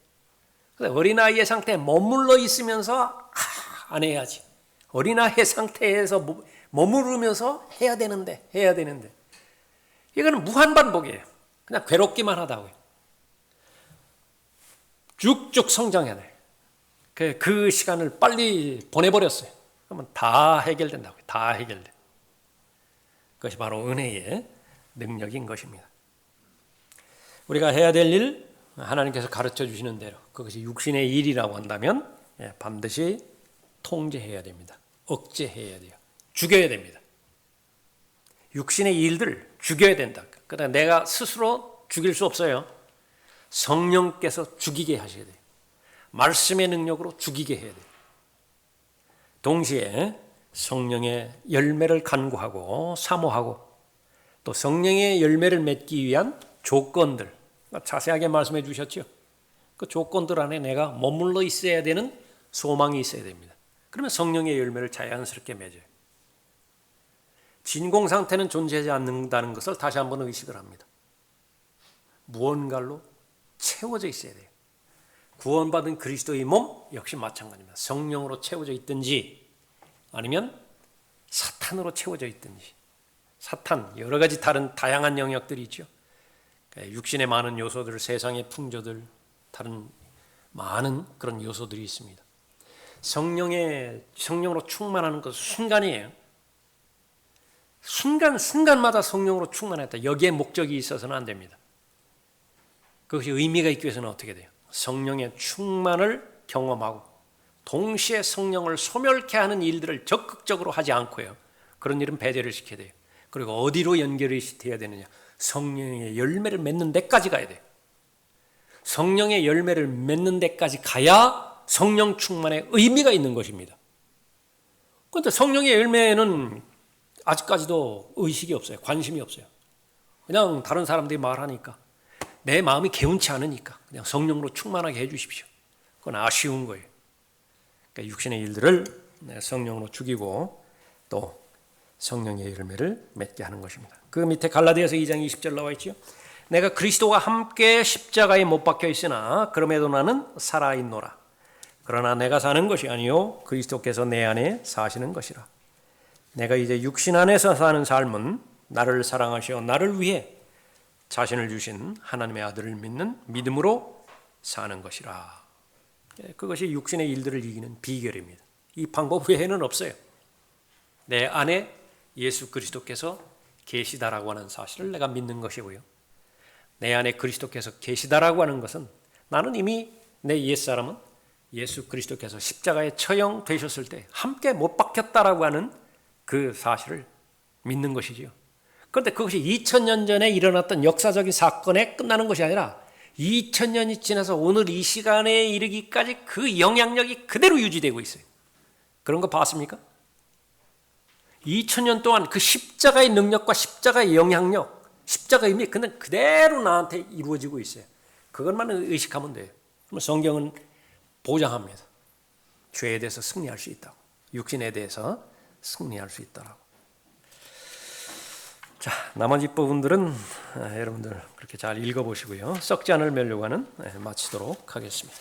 어린아이의 상태에 머물러 있으면서 안 해야지. 어린아이의 상태에서 머무르면서 해야 되는데 이거는 무한반복이에요. 그냥 괴롭기만 하다고요. 쭉쭉 성장해야 돼. 그 시간을 빨리 보내버렸어요. 그러면 다 해결된다고요. 다 해결돼. 그것이 바로 은혜의 능력인 것입니다. 우리가 해야 될 일, 하나님께서 가르쳐 주시는 대로 그것이 육신의 일이라고 한다면 반드시 통제해야 됩니다. 억제해야 돼요. 죽여야 됩니다. 육신의 일들 죽여야 된다. 그러나 내가 스스로 죽일 수 없어요. 성령께서 죽이게 하셔야 돼요. 말씀의 능력으로 죽이게 해야 돼요. 동시에 성령의 열매를 간구하고 사모하고 또 성령의 열매를 맺기 위한 조건들 자세하게 말씀해 주셨죠. 그 조건들 안에 내가 머물러 있어야 되는 소망이 있어야 됩니다. 그러면 성령의 열매를 자연스럽게 맺어요. 진공 상태는 존재하지 않는다는 것을 다시 한번 의식을 합니다. 무언가로 채워져 있어야 돼요. 구원받은 그리스도의 몸 역시 마찬가지입니다. 성령으로 채워져 있든지 아니면 사탄으로 채워져 있든지, 사탄, 여러 가지 다른 다양한 영역들이 있죠. 육신의 많은 요소들, 세상의 풍조들, 다른 많은 그런 요소들이 있습니다. 성령으로 충만하는 것은 순간이에요. 순간마다 성령으로 충만했다. 여기에 목적이 있어서는 안 됩니다. 그것이 의미가 있기 위해서는 어떻게 돼요? 성령의 충만을 경험하고 동시에 성령을 소멸케 하는 일들을 적극적으로 하지 않고요. 그런 일은 배제를 시켜야 돼요. 그리고 어디로 연결이 돼야 되느냐? 성령의 열매를 맺는 데까지 가야 돼요. 성령의 열매를 맺는 데까지 가야 성령 충만의 의미가 있는 것입니다. 그런데 성령의 열매는 아직까지도 의식이 없어요. 관심이 없어요. 그냥 다른 사람들이 말하니까, 내 마음이 개운치 않으니까 그냥 성령으로 충만하게 해주십시오. 그건 아쉬운 거예요. 그러니까 육신의 일들을 성령으로 죽이고 또 성령의 열매를 맺게 하는 것입니다. 그 밑에 갈라디아서 2장 20절 나와 있죠. 내가 그리스도와 함께 십자가에 못 박혀 있으나 그럼에도 나는 살아있노라. 그러나 내가 사는 것이 아니요 그리스도께서 내 안에 사시는 것이라. 내가 이제 육신 안에서 사는 삶은 나를 사랑하시어 나를 위해 자신을 주신 하나님의 아들을 믿는 믿음으로 사는 것이라. 그것이 육신의 일들을 이기는 비결입니다. 이 방법 외에는 없어요. 내 안에 예수 그리스도께서 계시다라고 하는 사실을 내가 믿는 것이고요. 내 안에 그리스도께서 계시다라고 하는 것은 나는 이미 내 옛사람은 예수 그리스도께서 십자가에 처형되셨을 때 함께 못 박혔다라고 하는 그 사실을 믿는 것이지요. 그런데 그것이 2000년 전에 일어났던 역사적인 사건에 끝나는 것이 아니라 2000년이 지나서 오늘 이 시간에 이르기까지 그 영향력이 그대로 유지되고 있어요. 그런 거 봤습니까? 2000년 동안 그 십자가의 능력과 십자가의 영향력, 십자가의 의미 그는 그대로 나한테 이루어지고 있어요. 그것만 의식하면 돼요. 그럼 성경은 보장합니다. 죄에 대해서 승리할 수 있다고. 육신에 대해서 승리할 수 있다라고. 자, 나머지 부분들은 여러분들 그렇게 잘 읽어보시고요. 썩지 않을 면류관은 마치도록 하겠습니다.